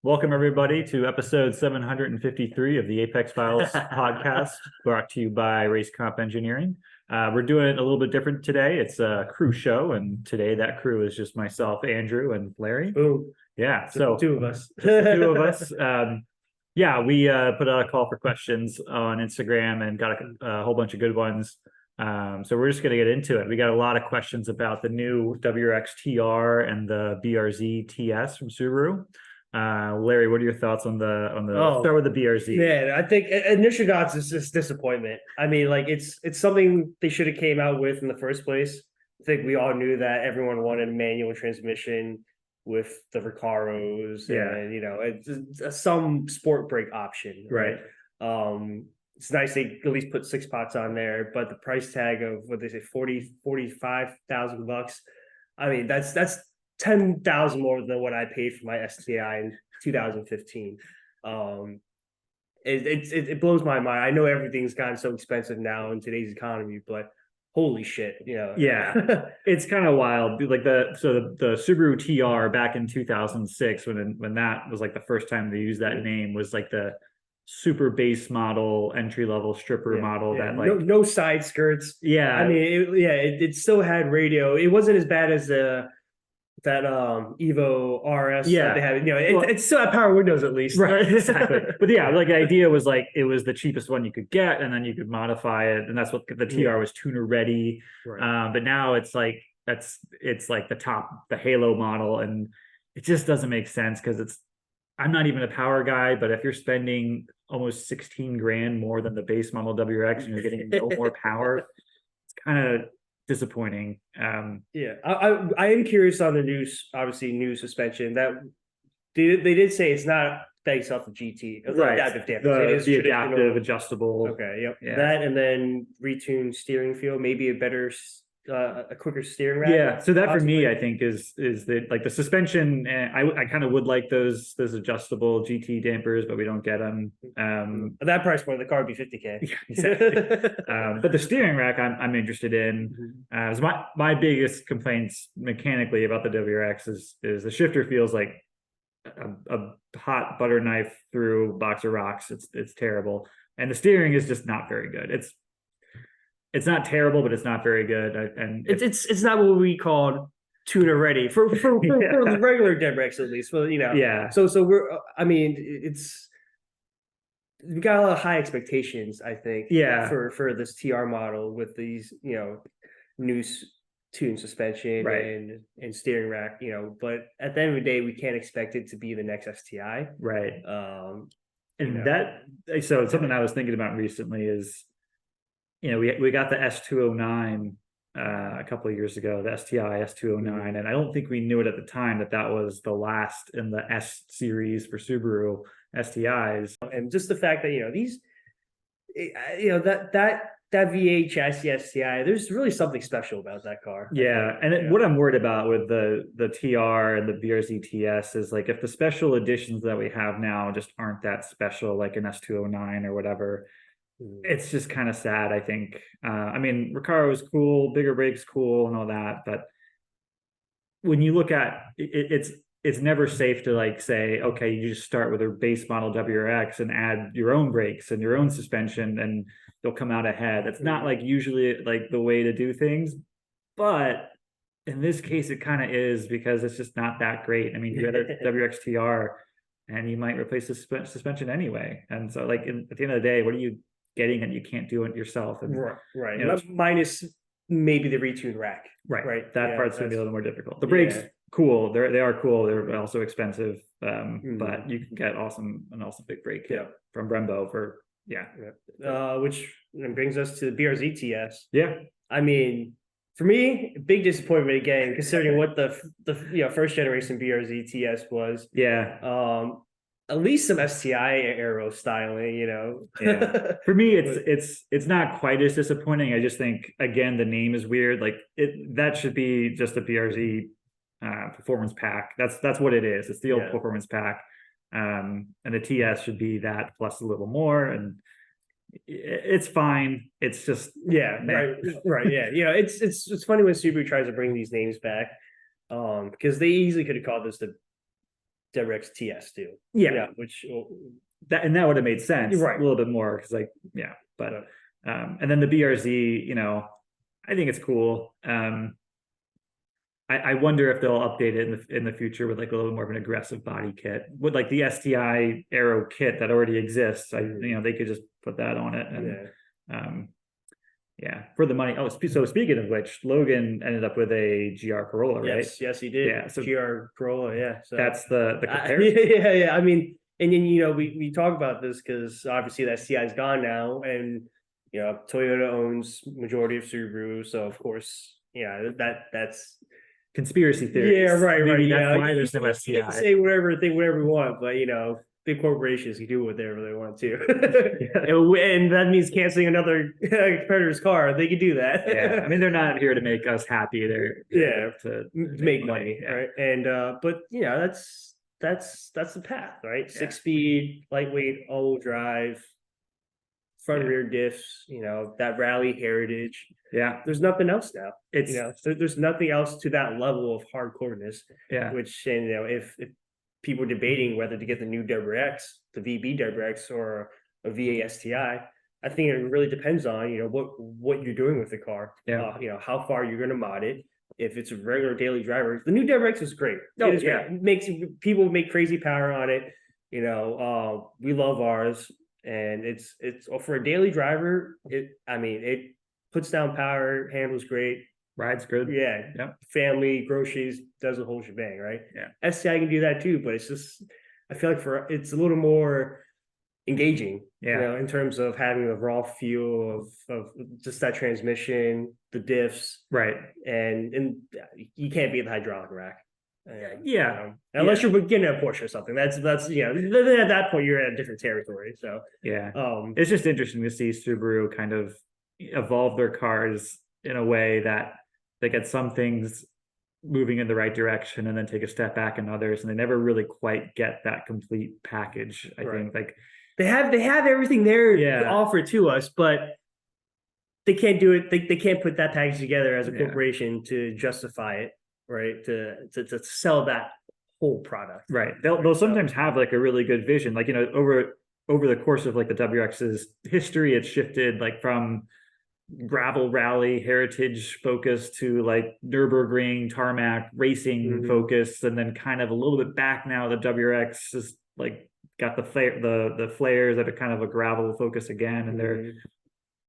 Welcome, everybody, to episode 753 of the Apex Files podcast, brought to you by Race Comp Engineering. We're doing it a little bit different today. It's a crew show, and today that crew is just myself, Andrew, and Larry. Boom. Yeah, Just so two of us. two of us. We put out a call for questions on Instagram and got a whole bunch of good ones. So we're just going to get into it. We got a lot of questions about the new WRX TR and the BRZ TS from Subaru. Larry, what are your thoughts on let's start with the BRZ? Man, I think initial thoughts is just disappointment. I mean, like it's something they should have came out with in the first place. I think we all knew that everyone wanted a manual transmission with the Recaros and it's some sport brake option, right? It's nice they at least put 6 pots on there, but the price tag of what they say, $45,000. I mean, that's 10,000 more than what I paid for my STI in 2015. It blows my mind. I know everything's gotten so expensive now in today's economy, but holy shit, Yeah, it's kind of wild. Like the Subaru TR back in 2006, when that was like the first time they used that name, was like the super base model, entry level stripper model that like no side skirts. Yeah, I mean, it still had radio. It wasn't as bad as that Evo RS that they have. It still had power windows at least. Right, exactly. But yeah, like the idea was like it was the cheapest one you could get, and then you could modify it, and that's what the TR was tuner ready. Right. But now it's like it's like the Halo model, and it just doesn't make sense because I'm not even a power guy, but if you're spending almost 16 grand more than the base model WRX and you're getting no more power, it's kind of disappointing. I am curious on the new suspension that they did say it's not based off the GT, right? Adaptive dampers. It is the adaptive adjustable. Okay, yep. Yeah. That and then retuned steering feel, maybe a quicker steering rack. Yeah, so that possibly. For me, I think is the suspension. I kind of would like those adjustable GT dampers, but we don't get them. At that price point, the car would be $50K. Yeah, exactly. But the steering rack, I'm interested in. So my biggest complaints mechanically about the WRX is the shifter feels like a hot butter knife through a box of rocks. It's terrible, and the steering is just not very good. It's not terrible, but it's not very good. And it's not what we call tuner ready for the regular WRX, at least. Well, yeah. So we got a lot of high expectations, I think. Yeah. For this TR model with these new tuned suspension and steering rack. But at the end of the day, we can't expect it to be the next STI. Right. So something I was thinking about recently is, we got the S209 a couple of years ago, the STI S209, and I don't think we knew it at the time that was the last in the S series for Subaru STIs. And just the fact that these, that VH chassis STI, there's really something special about that car. Yeah, and what I'm worried about with the TR and the BRZ TS is like if the special editions that we have now just aren't that special, like an S209 or whatever. It's just kind of sad, I think. I mean, Recaro is cool, bigger brakes cool, and all that, but when you look at it, it's never safe to like say, okay, you just start with a base model WRX and add your own brakes and your own suspension, and they'll come out ahead. It's not like usually like the way to do things, but in this case, it kind of is because it's just not that great. I mean, you had a WRX TR, and you might replace the suspension anyway, and so like at the end of the day, what are you getting and you can't do it yourself? And minus maybe the retune rack, right that part's gonna be a little more difficult. The brakes cool, they are cool, they're also expensive, but you can get an awesome big brake kit from Brembo for which brings us to the BRZ TS. I mean, for me, big disappointment again, considering what the first generation BRZ TS was. At least some STI aero styling, For me, it's not quite as disappointing. I just think, again, the name is weird. Like that should be just a BRZ performance pack. That's what it is. It's the old performance pack, and the TS should be that plus a little more. And it's fine. It's just right. It's funny when Subaru tries to bring these names back, because they easily could have called this the WRX TS too. Yeah. Which That would have made sense, Right. a little bit more because but and then the BRZ, I think it's cool. I wonder if they'll update it in the future with like a little more of an aggressive body kit with like the STI Aero kit that already exists. They could just put that on it and for the money. Oh, so speaking of which, Logan ended up with a GR Corolla, right? Yes, he did. Yeah, so GR Corolla, yeah. So that's the comparison. yeah. I mean, and then we talk about this because obviously that STI is gone now, and Toyota owns majority of Subaru, so of course, that's conspiracy theories. Yeah, right. Maybe Yeah, that's why there's no you STI. can say whatever, think whatever you want, but big corporations can do whatever they want to, and that means canceling another competitor's car. They can do that. Yeah, I mean they're not here to make us happy. They're to make money, right? And but that's the path, right? 6-speed, lightweight, all-wheel drive, front rear diffs. That rally heritage. Yeah, there's nothing else now. It's there's nothing else to that level of hardcoreness. Yeah, which if people are debating whether to get the new WRX, the VB WRX, or a VA STI, I think it really depends on what you're doing with the car. Yeah, how far you're going to mod it. If it's a regular daily driver, the new WRX is great. Oh, it is great. It makes people make crazy power on it. We love ours, and it's for a daily driver. It puts down power, handles great, rides good. Yeah. Family, groceries, does a whole shebang, right? Yeah. STI can do that too, but it's just, I feel like it's a little more engaging, in terms of having the raw feel of just that transmission, the diffs, right? And you can't beat the hydraulic rack. Unless you're getting a Porsche or something. That's then at that point you're at a different territory. So it's just interesting to see Subaru kind of evolve their cars in a way that they get some things moving in the right direction and then take a step back in others, and they never really quite get that complete package. I think like they have everything there to offer to us, but they can't do it. They can't put that package together as a corporation to justify it, right? To sell that whole product, right? They'll sometimes have like a really good vision, like over the course of like the WRX's history, it's shifted like from gravel rally heritage focus to like Nürburgring tarmac racing focus, and then kind of a little bit back now. The WRX is like got the flares that are kind of a gravel focus again, and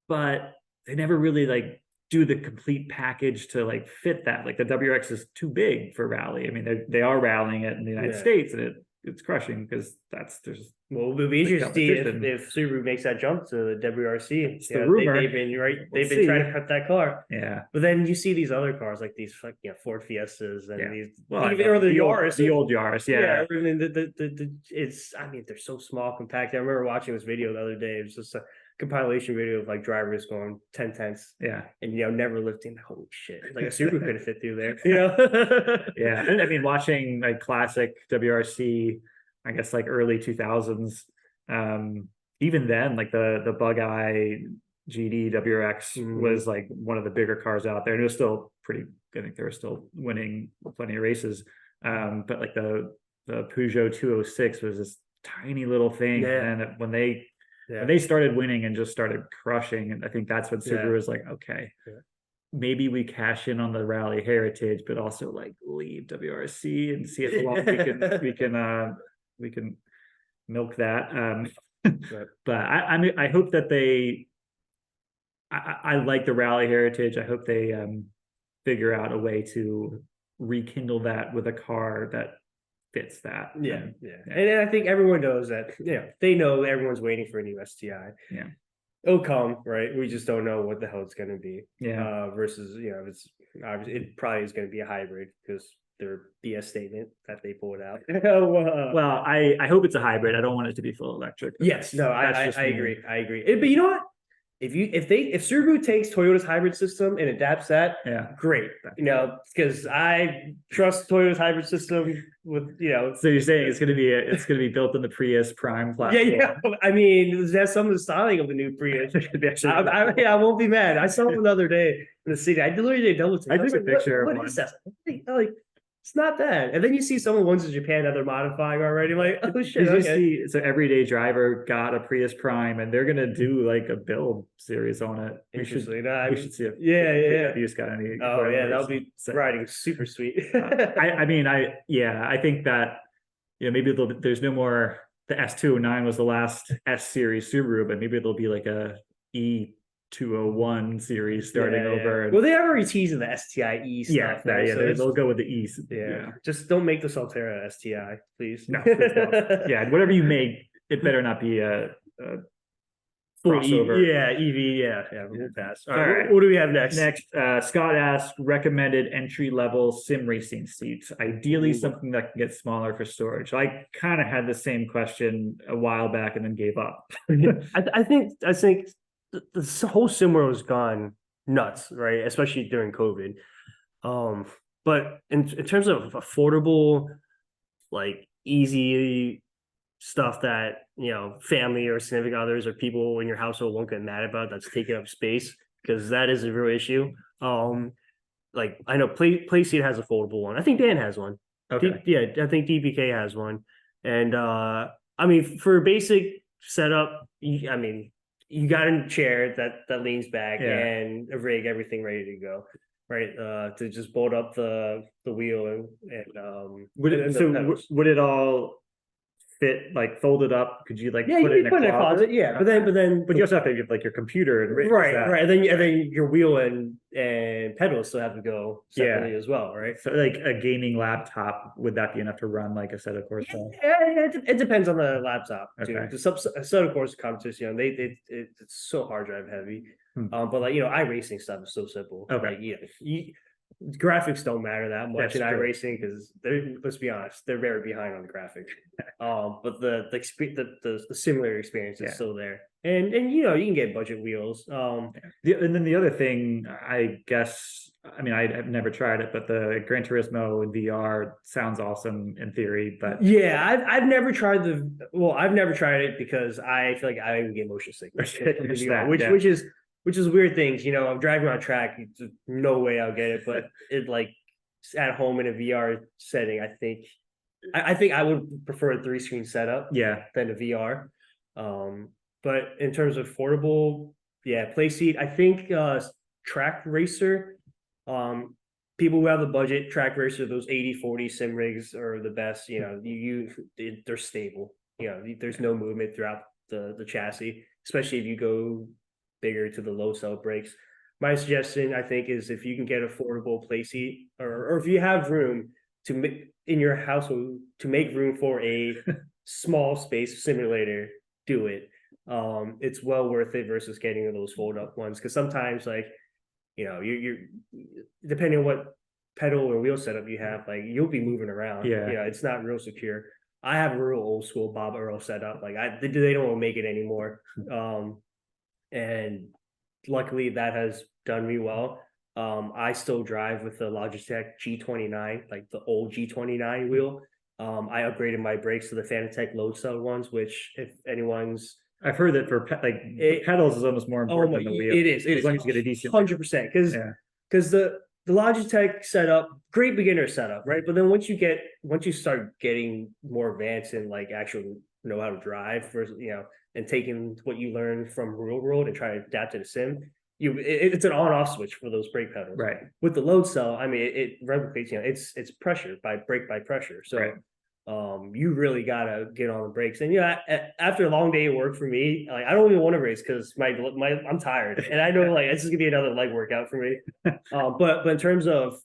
but they never really like do the complete package to like fit that. Like the WRX is too big for rally. I mean, they are rallying it in the United States, and it's crushing because there's it'll be easier to see if Subaru makes that jump to the WRC. It's the rumor. They've been trying to cut that car. Yeah, but then you see these other cars like these Ford Fiestas and these or the Yaris, the old Yaris. Yeah. It's they're so small, compact. I remember watching this video the other day. It was just a compilation video of like drivers going 10 tenths, and never lifting. Holy shit! Like a Subaru could have fit through there, Yeah, and I mean, watching like classic WRC, I guess like early 2000s. Even then, like the Bug Eye GD WRX was like one of the bigger cars out there, and it was still pretty. I think they were still winning plenty of races. But like the Peugeot 206 was this tiny little thing, and when they started winning and just started crushing, and I think that's when Subaru was like, okay, maybe we cash in on the rally heritage, but also like leave WRC and see how long we can milk that. But I hope that I like the rally heritage. I hope they figure out a way to rekindle that with a car that fits that. And I think everyone knows that. They know everyone's waiting for a new STI. It'll come, right? We just don't know what the hell it's going to be. Versus it probably is going to be a hybrid because their BS statement that they pulled out. Well, I hope it's a hybrid. I don't want it to be full electric. Yes, no, I agree. I agree. But you know what? If Subaru takes Toyota's hybrid system and adapts that, great. Because I trust Toyota's hybrid system with. So you're saying it's gonna be built in the Prius Prime platform? Yeah. I mean, that's some of the styling of the new Prius. I won't be mad. I saw one the other day in the city. I literally did double take. I took a picture. What is that? Like It's not that. And then you see some of the ones in Japan that they're modifying already. I'm like, oh shit, Did you okay. see? So Everyday Driver got a Prius Prime, and they're gonna do like a build series on it. Interesting. We should see if Yeah, yeah, yeah. KW's got any. Oh yeah, that would information. be So, riding super sweet. I mean, I think that maybe there's no more. The S209 was the last S series Subaru, but maybe there'll be like a E201 series starting over. Well, they already teasing the STIE stuff. Yeah, right? So they'll go with the E. yeah. Just don't make the Solterra STI, please. No, please don't. Yeah, whatever you make, it better not be a crossover. EV, yeah, we'll pass. All All right, right. what do we have next? Next, Scott asked recommended entry level sim racing seats. Ideally, Ooh. something that can get smaller for storage. I kind of had the same question a while back and then gave up. I think the whole sim world has gone nuts, right? Especially during COVID. But in terms of affordable, like easy stuff that family or significant others or people in your household won't get mad about, that's taking up space, because that is a real issue. Like I know Playseat has a foldable one. I think Dan has one. Okay. Yeah, I think DPK has one. And I mean, for a basic setup, you got a chair that leans back and a rig, everything ready to go, right? To just bolt up the wheel and would it all fit like folded up? Could you like put it in a closet? Yeah, okay. but you also have to have like your computer and right, and then your wheel and pedals still have to go separately as well, right? So like a gaming laptop, would that be enough to run like a set of course? It depends on the laptop too. Okay. The set of course competition, it's so hard drive heavy. But like iRacing stuff is so simple. Okay. Like, graphics don't matter that much in iRacing because let's be honest, they're very behind on the graphics. But the simulator experience is still there, and you can get budget wheels. And then the other thing, I guess, I mean, I've never tried it, but the Gran Turismo in VR sounds awesome in theory. But yeah, I've never tried I've never tried it because I feel like I even get motion sickness, which is weird things. I'm driving on track. No way I'll get it, but it like at home in a VR setting, I think I would prefer a 3-screen setup than a VR. But in terms of affordable, Playseat, I think Track Racer, people who have the budget, Track Racer, those 80/40 sim rigs are the best. They're stable. There's no movement throughout the chassis, especially if you go bigger to the low cell brakes. My suggestion, I think, is if you can get affordable Playseat, or if you have room to make in your household to make room for a small space simulator, do it. It's well worth it versus getting those fold up ones, because sometimes like you're depending on what pedal or wheel setup you have, like you'll be moving around. It's not real secure. I have a real old school Bob Earl setup. Like they don't make it anymore. And luckily that has done me well. I still drive with the Logitech G29, like the old G29 wheel. I upgraded my brakes to the Fanatec load cell ones, which if anyone's, I've heard that for pedals is almost more important than the wheel. It is. As long as you get a decent 100%. Because the Logitech setup, great beginner setup, right? But then once you start getting more advanced and like actually know how to drive versus and taking what you learn from real world and try to adapt to the sim, it's an on-off switch for those brake pedals. Right. With the load cell, I mean, it replicates, it's pressure by pressure. So you really gotta get on the brakes. And after a long day of work for me, like I don't even want to race because I'm tired, and I know like this is gonna be another leg workout for me. But in terms of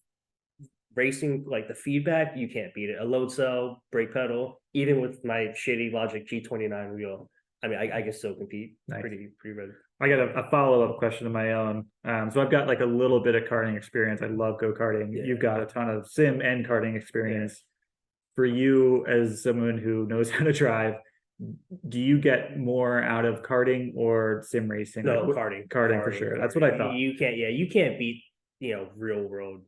racing, like the feedback, you can't beat it. A load cell, brake pedal, even with my shitty Logic G29 wheel, I mean, I can still compete. Nice. Pretty ready. I got a follow-up question of my own. So I've got like a little bit of karting experience. I love go-karting. You've got a ton of sim and karting experience. For you, as someone who knows how to drive, do you get more out of karting or sim racing? No, karting for sure. That's what I thought. You can't beat real world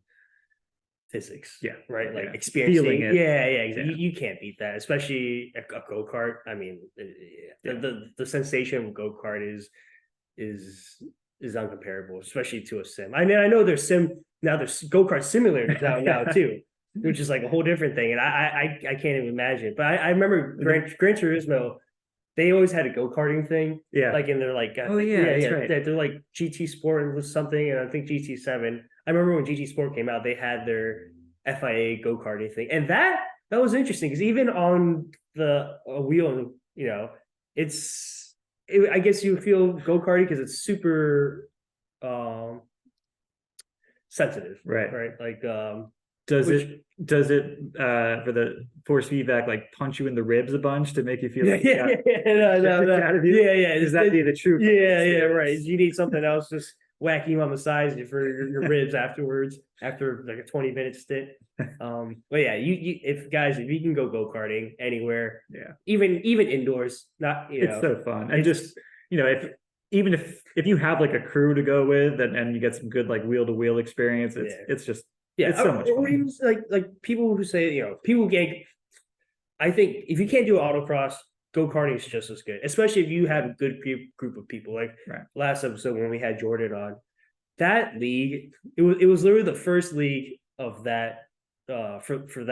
physics. Right. Like experiencing feeling it. Exactly. You can't beat that, especially a go-kart. I mean, the sensation of go-kart is uncomparable, especially to a sim. I mean, I know there's go-kart simulators out now too. which is like a whole different thing. And I can't even imagine. But I remember Gran Turismo, they always had a go-karting thing. Yeah. Like in their like Oh, yeah, that's right. they're like GT Sport was something, and I think GT7. I remember when GT Sport came out, they had their FIA go-karting thing. And that was interesting because even on the wheel, you know, I guess you feel go-karting because it's super sensitive, Right. Like does it for the force feedback like punch you in the ribs a bunch to make you feel like no, yeah, does that be the truth? Yeah, right. You need something else just whacking you on the sides for your ribs afterwards after like a 20-minute stint. But yeah, you if you can go karting anywhere, yeah, even indoors, not it's so fun. And just if you have like a crew to go with and you get some good like wheel to wheel experience, it's just it's so much fun. Even like people who say people get. I think if you can't do autocross, go karting is just as good, especially if you have a good group of people. Like last episode when we had Jordan on, that league, it was literally the first league of that for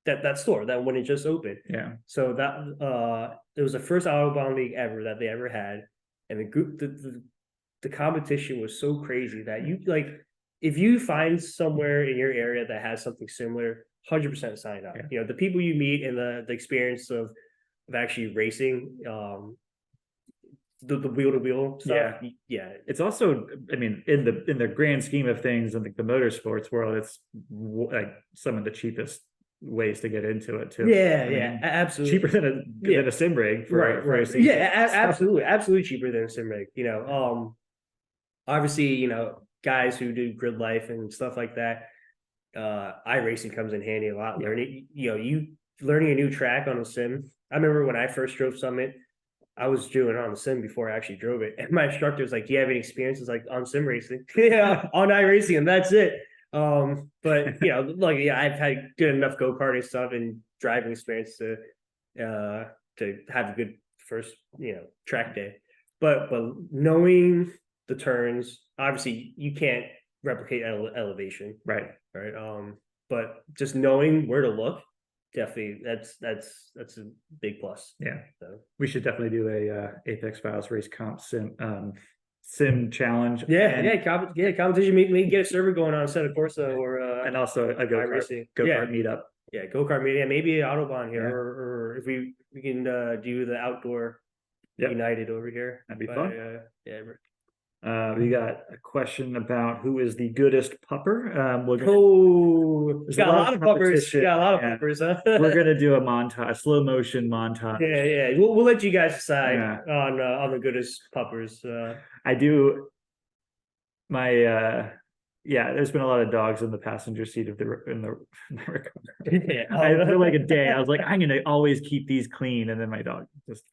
that store that when it just opened. Yeah. So that it was the first Autobahn league ever that they ever had, and the competition was so crazy that you like if you find somewhere in your area that has something similar, 100% sign up. Yeah. The people you meet and the experience of actually racing, the wheel to wheel stuff. Yeah. It's also, I mean, in the grand scheme of things, in the motorsports world, it's like some of the cheapest ways to get into it too. Absolutely. Cheaper than a sim rig for a season. Absolutely cheaper than a sim rig. Obviously, guys who do grid life and stuff like that, iRacing comes in handy a lot. Learning, you learning a new track on a sim. I remember when I first drove Summit, I was doing it on the sim before I actually drove it, and my instructor was like, "Do you have any experiences like on sim racing?" On iRacing, and that's it. But I've had good enough go karting stuff and driving experience to have a good first track day. But knowing the turns, obviously you can't replicate elevation, right? But just knowing where to look, definitely that's a big plus. Yeah. So we should definitely do a Apex Files race comp sim challenge. Competition. Maybe get a server going on instead of Corsa or and also a go-kart meetup. Yeah, go-kart meetup. Maybe Autobahn here, or if we can do the outdoor United over here. That'd be fun. We got a question about who is the goodest pupper. Got a lot of puppers. Huh? We're gonna do a montage, slow motion montage. Yeah. We'll let you guys decide on the goodest puppers. I do. There's been a lot of dogs in the passenger seat of in the I feel like a day. I was like, I'm gonna always keep these clean, and then my dog just.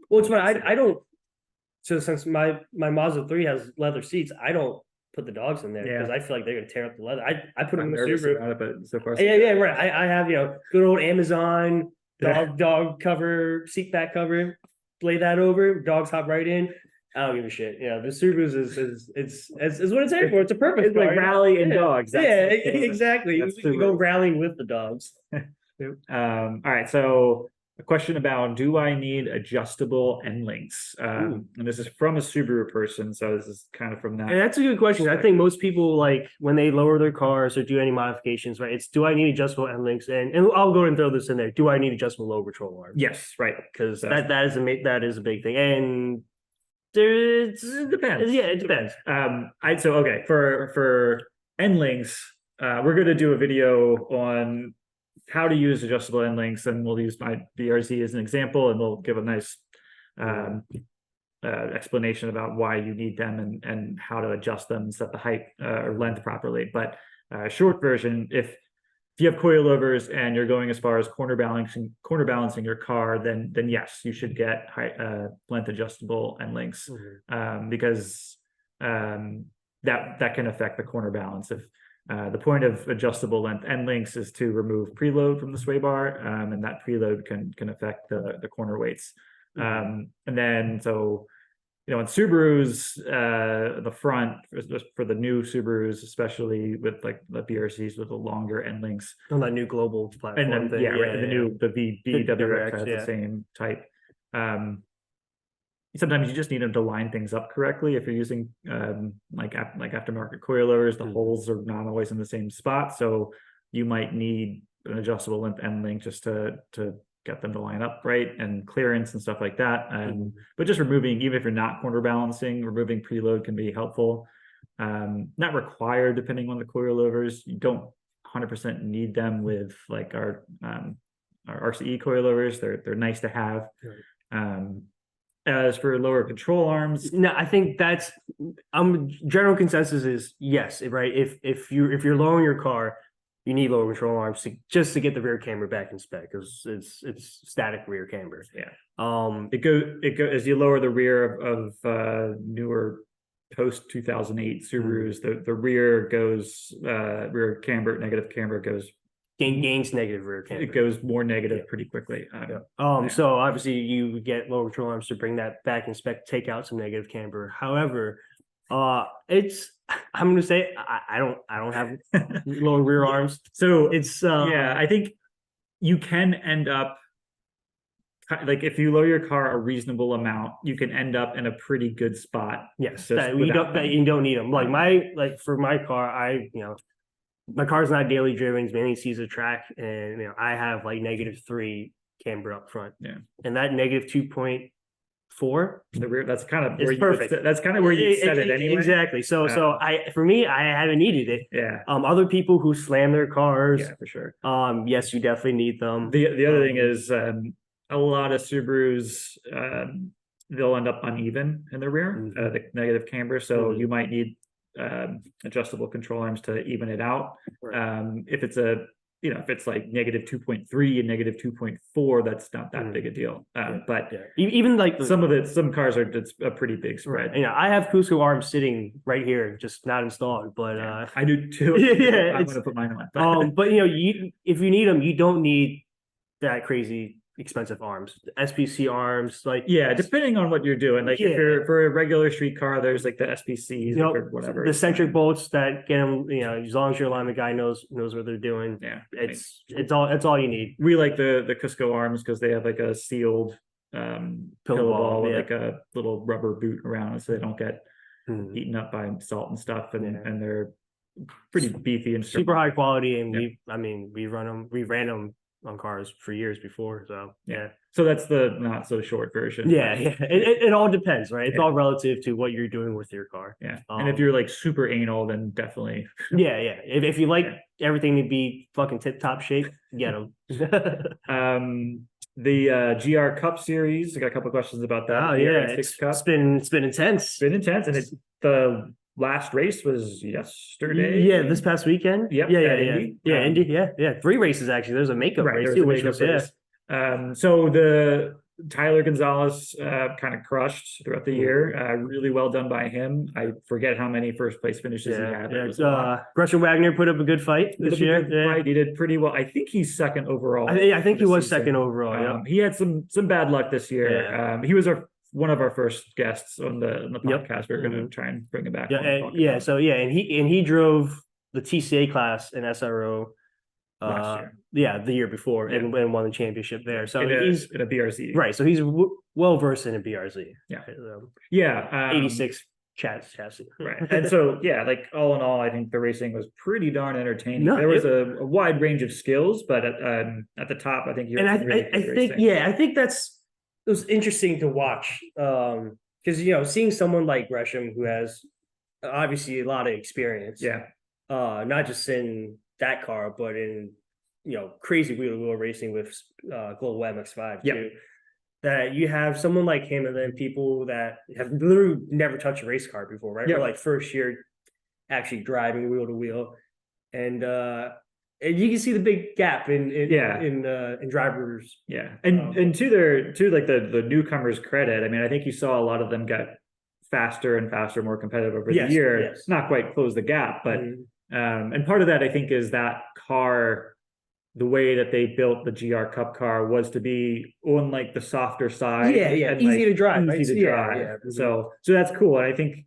Well, it's funny. I don't. So since my Mazda 3 has leather seats, I don't put the dogs in there because I feel like they're gonna tear up the leather. I put them in the Subaru. But so far, right. I have good old Amazon dog cover, seat back cover, lay that over, dogs hop right in. I don't give a shit. The Subarus is what it's there for. It's a purpose. It's like rally and dogs. Exactly. You go rallying with the dogs. All right. So a question about, do I need adjustable end links? And this is from a Subaru person, so this is kind of from that. And that's a good question. I think most people, like when they lower their cars or do any modifications, right? It's, do I need adjustable end links? And I'll go and throw this in there. Do I need adjustable low control arms? Yes, right. Because that is a big thing. And it depends. Yeah, it depends. For end links, we're going to do a video on how to use adjustable end links, and we'll use my BRZ as an example, and we'll give a nice explanation about why you need them and how to adjust them and set the height or length properly. But short version, if you have coilovers and you're going as far as corner balancing your car, then yes, you should get length adjustable end links, because that can affect the corner balance. If the point of adjustable length end links is to remove preload from the sway bar, and that preload can affect the corner weights. And then so in Subarus, the front for the new Subarus, especially with like the BRCs with the longer end links, On that new global and platform then thing. right, the WRX has yeah. the same type. Sometimes you just need them to line things up correctly. If you're using like aftermarket coilovers, the holes are not always in the same spot, so you might need an adjustable end link just to get them to line up right, and clearance and stuff like that. But just removing, even if you're not corner balancing, removing preload can be helpful. Not required depending on the coilovers. You don't 100% need them with like our RCE coilovers. They're nice to have. As for lower control arms, no, I think that's general consensus is yes, right? If you're lowering your car, you need lower control arms just to get the rear camber back in spec, because it's static rear camber. Yeah. It goes as you lower the rear of newer post 2008 Subarus, the rear goes rear camber, negative camber goes gains negative rear camber. It goes more negative pretty quickly. So obviously you get lower control arms to bring that back in spec, take out some negative camber. However, I'm gonna say I don't have lower rear arms, so it's I think you can end up like, if you lower your car a reasonable amount, you can end up in a pretty good spot. Yes, you don't need them. Like for my car, my car's not daily driven, it's mainly season track, and I have like -3 camber up front. Yeah. And that -2.4, the rear, that's kind of where you set it anyway. Exactly. So for me, I haven't needed it. Yeah. Other people who slam their cars, yeah, for sure. Yes, you definitely need them. The other thing is a lot of Subarus, they'll end up uneven in the rear, the negative camber. So you might need adjustable control arms to even it out. If it's if it's like -2.3 and -2.4, that's not that big a deal. But even like some cars are, it's a pretty big spread. I have Cusco arms sitting right here, just not installed, but I do too. I'm gonna put mine on. But if you need them, you don't need that crazy expensive arms, SPC arms, like depending on what you're doing. Like if you're for a regular street car, there's like the SPCs or whatever, the centric bolts that get them. As long as your alignment guy knows what they're doing. Yeah, it's all you need. We like the Cusco arms because they have like a sealed pillow ball with like a little rubber boot around it, so they don't get eaten up by salt and stuff, and they're pretty beefy and super high quality. And we ran them on cars for years before, so so that's the not so short version. It all depends, right? It's all relative to what you're doing with your car. And if you're like super anal, then definitely if you like everything to be fucking tip top shape, get them. The GR Cup series, I got a couple of questions about that. It's been intense. And the last race was yesterday. This past weekend. Indy. Indy. 3 races actually. There's a makeup race too, which was so the Tyler Gonzalez kind of crushed throughout the year. Really well done by him. I forget how many first place finishes he had. Gresham Wagner put up a good fight this year. He did pretty well. I think he's second overall. I think he was second overall. He had some bad luck this year. He was one of our first guests on the podcast. We're going to try and bring him back. And he drove the TCA class in SRO last year. The year before, and won the championship there. So he's in a BRZ, right? So he's well versed in a BRZ. 86 chassis, right? And so like all in all, I think the racing was pretty darn entertaining. There was a wide range of skills, but at the top, I think I think it was interesting to watch, because seeing someone like Gresham, who has obviously a lot of experience, not just in that car, but in crazy wheel-to-wheel racing with Global MX-5 too. That you have someone like him, and then people that have literally never touched a race car before, right? Or like first year actually driving wheel-to-wheel, and you can see the big gap in drivers. And to like the newcomers' credit, I mean, I think you saw a lot of them get faster and faster, more competitive over the year. Not quite close the gap, but and part of that, I think, is that car the way that they built the GR Cup car was to be on like the softer side. Yeah, and easy like to drive, right? easy to Yeah, drive. yeah. So that's cool. And I think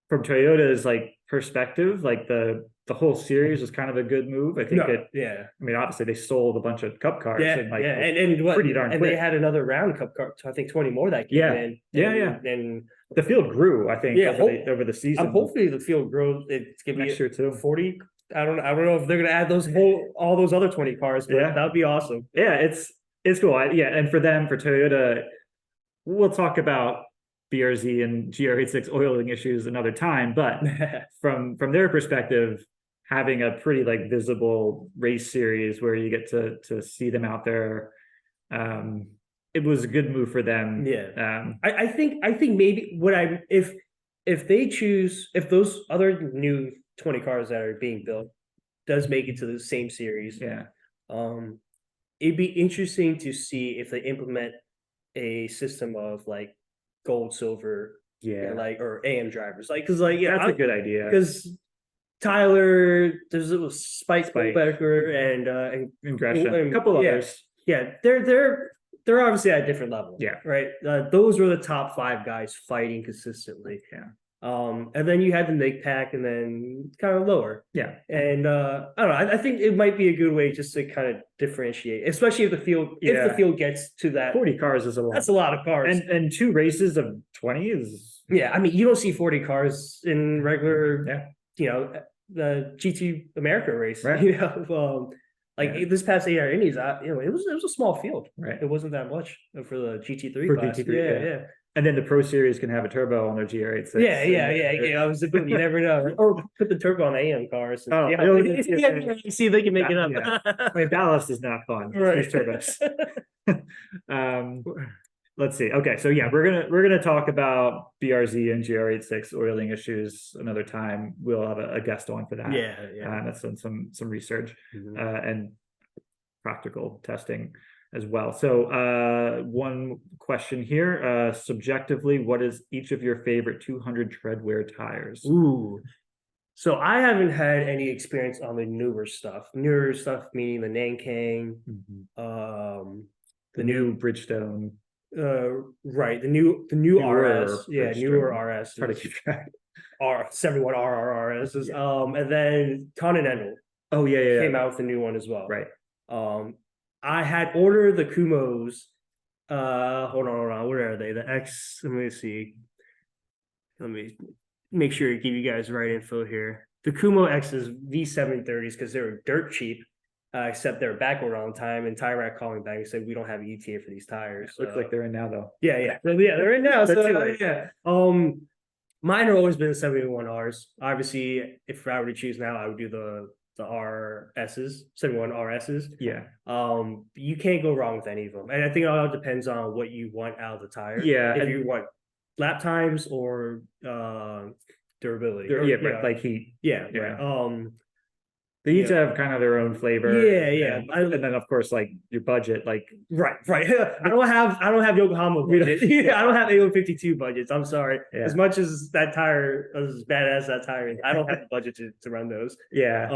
from Toyota's like perspective, like the whole series was kind of a good move. I think yeah. I mean, obviously they sold a bunch of Cup cars Yeah, and like yeah, and what? pretty darn And quick. they had another round cup car. I think 20 more that came Yeah, in. yeah. And The field grew, I think, yeah, over the season. I'm hopefully the field grows. It's gonna be Next year too. 40. I don't know if they're gonna add all those other 20 cars, but that would be awesome. Yeah, it's cool. Yeah, and for Toyota, we'll talk about BRZ and GR86 oiling issues another time, but from their perspective, having a pretty like visible race series where you get to see them out there, it was a good move for them. Yeah. I think maybe if they choose, if those other new 20 cars that are being built does make it to the same series, yeah, it'd be interesting to see if they implement a system of like gold, silver, yeah, like, or AM drivers, like, because like, yeah, that's a good idea. Because Tyler, there's a little Spike Becker and Gresham, a couple others. Yeah, they're obviously at a different level. Yeah, right. Those were the top 5 guys fighting consistently. Yeah. And then you had the Nick Pack, and then kind of lower. Yeah. And I don't know. I think it might be a good way just to kind of differentiate, especially if the field gets to that. 40 cars is a lot. That's a lot of cars. And 2 races of 20 is. Yeah, I mean, you don't see 40 cars in regular. Yeah. You know, the GT America race. Right. You know, this past 8 hour Indies, it was a small field. Right. It wasn't that much for the GT3 for class. GT3, yeah. And then the Pro Series can have a turbo on their GR86. Yeah. I was thinking, you never know. Or put the turbo on AM cars. Oh, see if they can make it up. I mean, ballast is not fun. Right. These turbos. Let's see. Okay, so yeah, we're gonna talk about BRZ and GR86 oiling issues another time. We'll have a guest on for that. Yeah. That's done some research and practical testing as well. So one question here, subjectively, what is each of your favorite 200 treadwear tires? Ooh. So I haven't had any experience on the newer stuff. Newer stuff meaning the Nankang, the new Bridgestone. Right, the new RS, newer RS. Try to keep track. R71 RRRSs. And then Continental. Oh yeah. Came out with a new one as well. Right. I had ordered the Kumos. Hold on. Where are they? The X. Let me see. Let me make sure to give you guys the right info here. The Kumo X's V730s, because they were dirt cheap, except they were backward on time. And Tyrac called me back and said we don't have an ETA for these tires. Looks like they're in now though. Yeah, they're in now. Mine have always been the 71Rs. Obviously, if I were to choose now, I would do the RSs, 71 RSs. Yeah. You can't go wrong with any of them. And I think it all depends on what you want out of the tire. Yeah. If you want lap times or durability. Like heat. Yeah. Right. They each have kind of their own flavor. Yeah. And then of course, like your budget, like right. I don't have Yokohama budget. I don't have AO52 budgets. I'm sorry. Yeah. As much as that tire, as badass that tire is, I don't have the budget to run those. Yeah.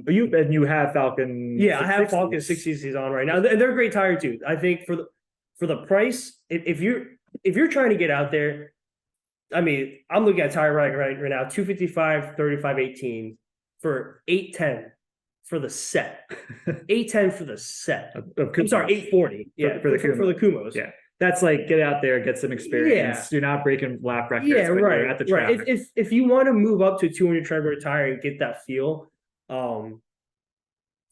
But you have Falcon. Yeah, I have Falcon 660s on right now. And they're a great tire too. I think for the price, if you're trying to get out there, I mean, I'm looking at tire right now, 255, 35, 18 for 810. For the set, 810 for the set. I'm sorry, 840. Yeah, for the Kumos. Yeah, that's like get out there, get some experience. Yeah. You're not breaking lap records. Yeah, right. You're at the track. Right. If you want to move up to a 200 treadwear tire and get that feel,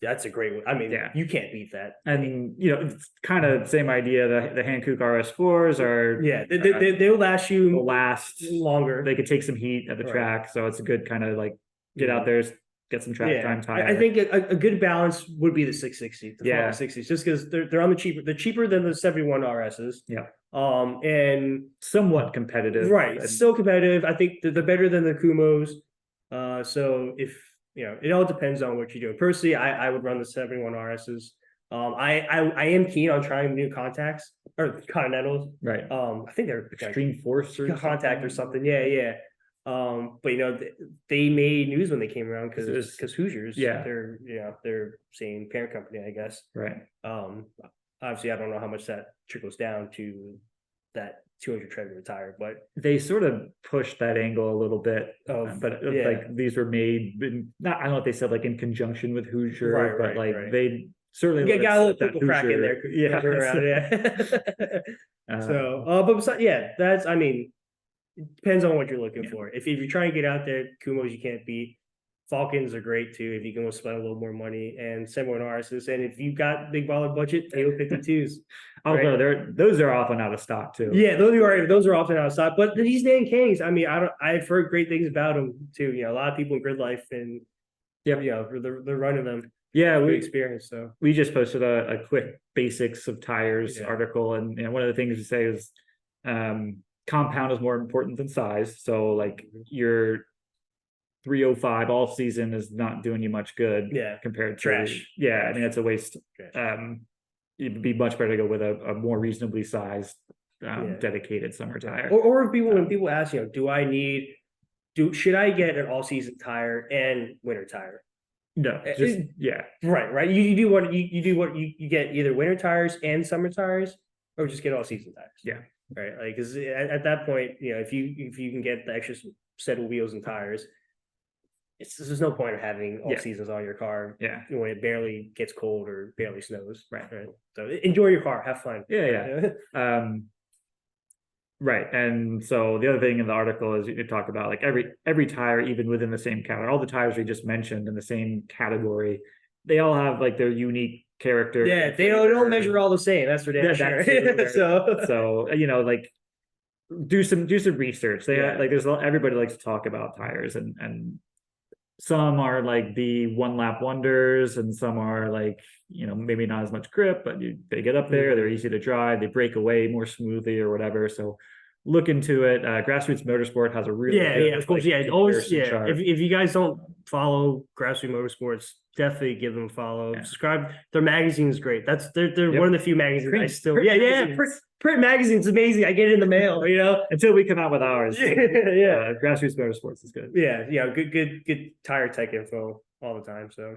that's a great one. I mean, you can't beat that. And it's kind of same idea. The Hankook RS4s are they'll last you. Will last longer. They could take some heat at the track, so it's a good kind of like get out there. Get some track time tire. I think a good balance would be the 660, the 60s, just because they're on the cheaper. They're cheaper than the 71 RSs. Yeah. And somewhat competitive. Right. Still competitive. I think they're better than the Kumos. So if it all depends on what you're doing. Personally, I would run the 71 RSs. I am keen on trying new contacts or Continentals. Right. I think they're Extreme Force or contact or something. Yeah. But they made news when they came around It's- because Hoosiers, yeah. they're same parent company, I guess. Right. Obviously, I don't know how much that trickles down to that 200 tread retire, but They sort of pushed that angle a little bit, but yeah. like these were made not, I don't know what they said, like in conjunction with Hoosier, Right, but right, like right. they certainly Yeah, got a little that purple crack in there. Yeah. But besides, that's, I mean, it depends on what you're looking for. If you're trying to get out there, Kumos you can't beat. Falcons are great too if you can spend a little more money, and similar to RSs. And if you've got big baller budget, Halo 52s. Although those are often out of stock too. Yeah, those are often out of stock. But these Dan Kings, I mean, I've heard great things about them too. A lot of people in grid life and they're running them. Yeah, we experience. So we just posted a quick basics of tires article, and one of the things we say is compound is more important than size. So like your 305 all season is not doing you much good. Yeah, compared to trash. I think that's a waste. It'd be much better to go with a more reasonably sized dedicated summer tire. Or if when people ask, should I get an all season tire and winter tire? No, just right. You do what you get either winter tires and summer tires, or just get all season tires. Yeah, right. Like because at that point, if you can get the extra set of wheels and tires, there's no point of having all seasons on your car. Yeah, when it barely gets cold or barely snows. Right. So enjoy your car, have fun. Yeah. Right. And so the other thing in the article is you talk about like every tire, even within the same category, all the tires we just mentioned in the same category, they all have like their unique character. Yeah, they don't measure all the same. That's for damn sure. So like do some research. Everybody likes to talk about tires, and some are like the one lap wonders, and some are like maybe not as much grip, but they get up there, they're easy to drive, they break away more smoothly or whatever. So look into it. Grassroots Motorsport has a really good, of course, always if you guys don't follow Grassroots Motorsports, definitely give them a follow. Subscribe. Their magazine is great. They're one of the few magazines I still print magazine's amazing. I get it in the mail, until we come out with ours. Grassroots Motorsports is good. Good tire tech info all the time. So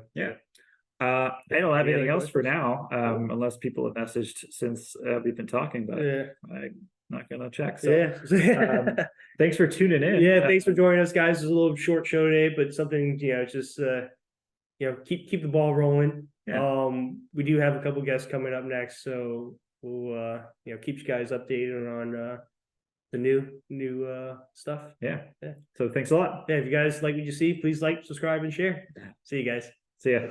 I don't have anything else for now, unless people have messaged since we've been talking, but I'm not gonna check. So thanks for tuning in. Thanks for joining us, guys. It's a little short show today, but something just keep the ball rolling. We do have a couple guests coming up next, so we'll keep you guys updated on the new stuff. So thanks a lot. If you guys like what you see, please like, subscribe, and share. See you guys. See ya.